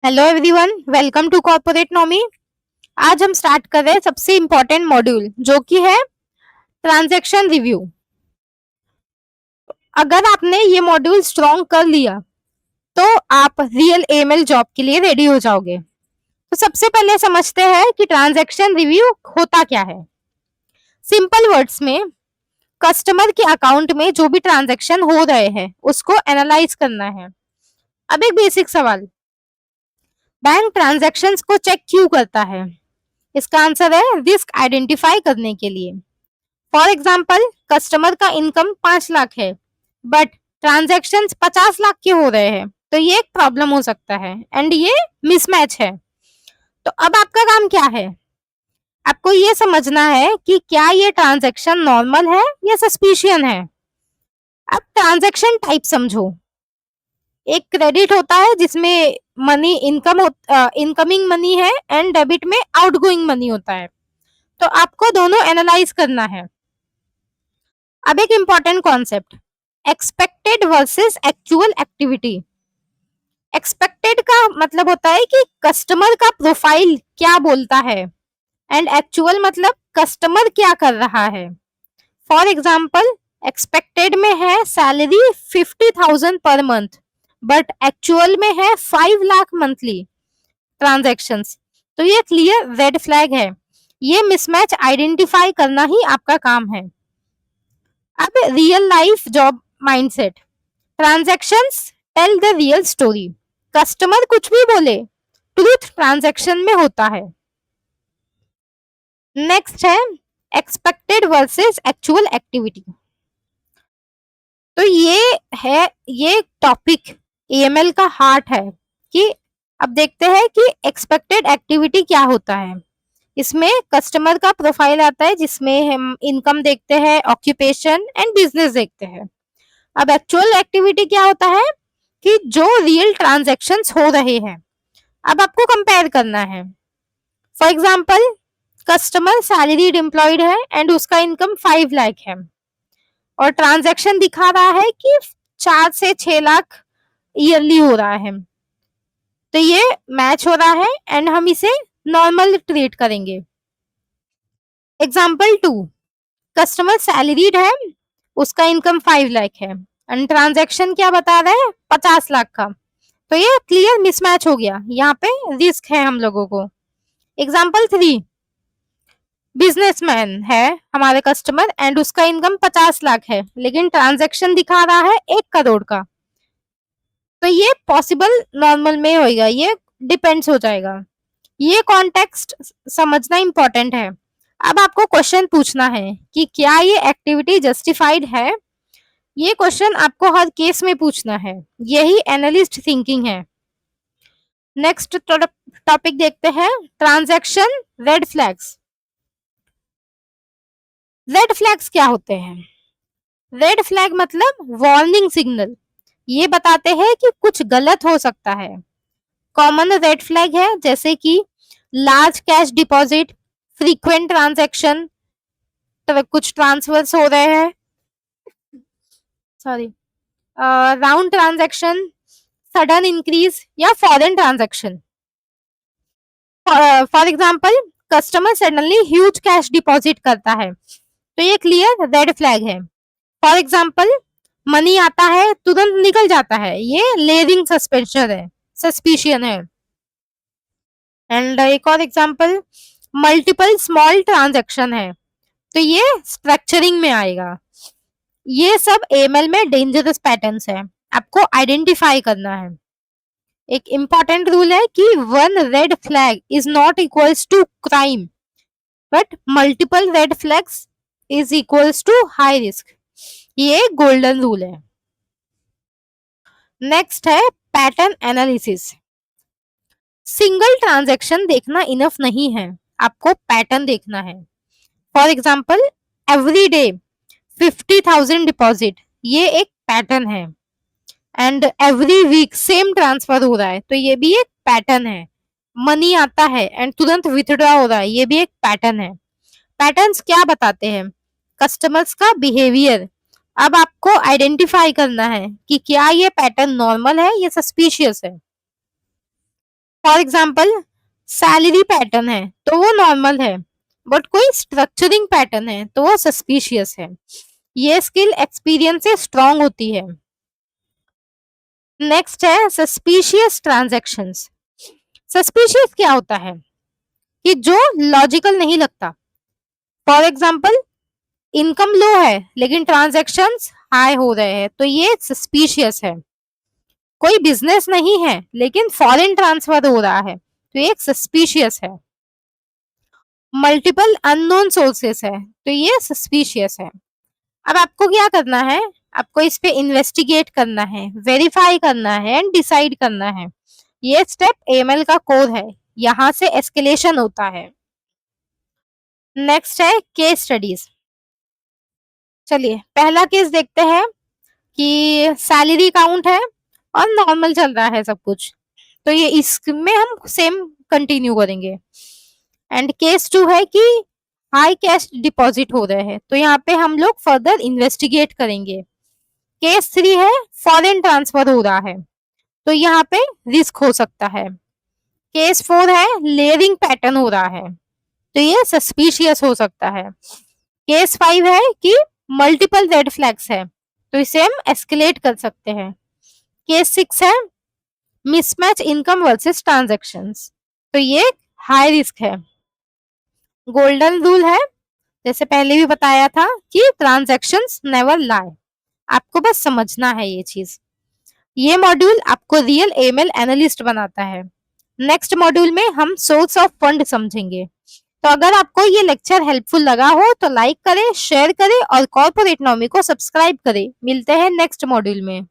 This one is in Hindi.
Hello everyone, welcome to corporate नॉमी। आज हम स्टार्ट कर रहे हैं सबसे इम्पोर्टेंट मॉड्यूल जो कि है ट्रांजैक्शन रिव्यू। अगर आपने ये मॉड्यूल स्ट्रॉन्ग कर लिया तो आप रियल एएमएल जॉब के लिए रेडी हो जाओगे। तो सबसे पहले समझते हैं कि ट्रांजैक्शन रिव्यू होता क्या है। सिंपल वर्ड्स में कस्टमर के अकाउंट में जो भी ट्रांजैक्शन हो रहे हैं उसको एनालाइज करना है। अब एक बेसिक सवाल, बैंक ट्रांजैक्शंस को चेक क्यों करता है? इसका आंसर है रिस्क आइडेंटिफाई करने के लिए। फॉर एग्जाम्पल, कस्टमर का इनकम 5 लाख है बट ट्रांजेक्शन 50 लाख के हो रहे हैं, तो ये एक प्रॉब्लम हो सकता है एंड ये मिसमैच है। तो अब आपका काम क्या है? आपको ये समझना है कि क्या ये ट्रांजेक्शन नॉर्मल है या सस्पिशियन है। अब ट्रांजेक्शन टाइप समझो। एक क्रेडिट होता है जिसमें मनी इनकमिंग मनी है एंड डेबिट में आउटगोइंग मनी होता है। तो आपको दोनों एनालाइज करना है। अब एक important concept, expected versus actual activity. Expected का मतलब होता है कि कस्टमर का प्रोफाइल क्या बोलता है एंड एक्चुअल मतलब कस्टमर क्या कर रहा है। फॉर एग्जाम्पल, एक्सपेक्टेड में है salary 50,000 per month but actual में है 5 लाख मंथली ट्रांजेक्शन्स। तो ये क्लियर रेड फ्लैग है। ये मिसमैच आइडेंटिफाई करना ही आपका काम है। अब real life job mindset, transactions tell the real story. Customer कुछ भी बोले, ट्रूथ ट्रांजैक्शन में होता है। नेक्स्ट है एक्सपेक्टेड वर्सेस एक्चुअल एक्टिविटी। तो ये टॉपिक एएमएल का हार्ट है कि अब देखते हैं कि एक्सपेक्टेड एक्टिविटी क्या होता है। इसमें कस्टमर का प्रोफाइल आता है जिसमें हम इनकम देखते हैं, ऑक्यूपेशन एंड बिजनेस देखते हैं। अब एक्चुअल एक्टिविटी क्या होता है कि जो रियल ट्रांजैक्शंस हो रहे हैं। अब आपको कंपेयर करना है। For example, customer salaried employed है एंड उसका इनकम 5 लाख है और ट्रांजैक्शन दिखा रहा है कि 4 से 6 लाख ईयरली हो रहा है। तो ये मैच हो रहा है एंड हम इसे नॉर्मल ट्रीट करेंगे। एग्जाम्पल 2, कस्टमर सैलरीड है, उसका इनकम 5 लाख है एंड ट्रांजैक्शन क्या बता रहा है 50 लाख का। तो ये क्लियर मिसमैच हो गया, यहाँ पे रिस्क है हम लोगों को। एग्जाम्पल 3, बिजनेसमैन है हमारे कस्टमर एंड उसका इनकम 50 लाख है लेकिन ट्रांजैक्शन दिखा रहा है 1 करोड़ का। तो ये पॉसिबल नॉर्मल में होगा, ये डिपेंड्स हो जाएगा। ये कॉन्टेक्स्ट समझना इंपॉर्टेंट है। अब आपको क्वेश्चन पूछना है कि क्या ये एक्टिविटी जस्टिफाइड है। ये क्वेश्चन आपको हर केस में पूछना है, यही एनालिस्ट थिंकिंग है। नेक्स्ट टॉपिक देखते हैं, transaction red flags. Red flags क्या होते हैं? रेड फ्लैग मतलब वार्निंग सिग्नल, ये बताते हैं कि कुछ गलत हो सकता है। कॉमन रेड फ्लैग है जैसे कि large cash deposit, frequent transaction, कुछ ट्रांसफर्स हो रहे हैं, sorry, round transaction, sudden increase या foreign transaction. For example, customer suddenly huge cash deposit करता है, तो ये क्लियर रेड फ्लैग है। फॉर एग्जाम्पल, मनी आता है तुरंत निकल जाता है, ये लेयरिंग सस्पेंशन है, सस्पिशियन है। एंड एक और एग्जाम्पल, मल्टीपल स्मॉल ट्रांजैक्शन है, तो ये स्ट्रक्चरिंग में आएगा। ये सब एमएल में डेंजरस पैटर्न्स है, आपको आइडेंटिफाई करना है। एक इंपॉर्टेंट रूल है कि one red flag is not equals to crime but multiple red flags is equals to high risk. ये गोल्डन रूल है। नेक्स्ट है पैटर्न एनालिसिस। सिंगल ट्रांजैक्शन देखना इनफ नहीं है, आपको पैटर्न देखना है। For example, every day 50,000 deposit, ये एक पैटर्न है। And every week same transfer हो रहा है, तो ये भी एक पैटर्न है। मनी आता है एंड तुरंत विथड्रॉ हो रहा है, ये भी एक पैटर्न है। पैटर्न्स क्या बताते हैं? कस्टमर्स का बिहेवियर। अब आपको आइडेंटिफाई करना है कि क्या ये पैटर्न नॉर्मल है या सस्पिशियस है। फॉर एग्जाम्पल सैलरी पैटर्न है तो वो नॉर्मल है, बट कोई स्ट्रक्चरिंग पैटर्न है तो वो सस्पिशियस है। ये स्किल एक्सपीरियंस से स्ट्रांग होती है। नेक्स्ट है सस्पिशियस ट्रांजैक्शंस। सस्पिशियस क्या होता है कि जो लॉजिकल नहीं लगता। फॉर एग्जाम्पल इनकम लो है लेकिन ट्रांजैक्शंस हाई हो रहे हैं तो ये सस्पिशियस है। कोई बिजनेस नहीं है लेकिन फॉरेन ट्रांसफर हो रहा है तो ये सस्पिशियस है। मल्टीपल अननोन सोर्सेस है तो ये सस्पिशियस है। अब आपको क्या करना है, आपको इस पे इन्वेस्टिगेट करना है, वेरीफाई करना है एंड डिसाइड करना है। ये स्टेप एएमएल का कोर है, यहाँ से एस्केलेशन होता है। नेक्स्ट है केस स्टडीज। चलिए पहला केस देखते हैं कि सैलरी काउंट है और नॉर्मल चल रहा है सब कुछ, तो ये इसमें हम सेम कंटिन्यू करेंगे। एंड केस 2 है कि हाई कैश डिपॉजिट हो रहे हैं तो यहाँ पे हम लोग फर्दर इन्वेस्टिगेट करेंगे। केस 3 है फॉरेन ट्रांसफर हो रहा है तो यहाँ पे रिस्क हो सकता है। केस 4 है लेयरिंग पैटर्न हो रहा है तो ये सस्पिशियस हो सकता है। केस 5 है कि मल्टीपल रेड फ्लैग्स है तो इसे हम एस्केलेट कर सकते हैं। केस 6 है मिसमैच इनकम वर्सेस ट्रांजैक्शंस तो ये हाई रिस्क है। गोल्डन रूल है, जैसे पहले भी बताया था कि ट्रांजैक्शंस नेवर लाई। आपको बस समझना है ये चीज। ये मॉड्यूल आपको रियल एएमएल एनालिस्ट बनाता है। नेक्स्ट मॉड्यूल में हम सोर्स ऑफ फंड समझेंगे। तो अगर आपको ये लेक्चर हेल्पफुल लगा हो तो लाइक करें, शेयर करें और कॉर्पोरेट नॉमी को सब्सक्राइब करें। मिलते हैं नेक्स्ट मॉड्यूल में।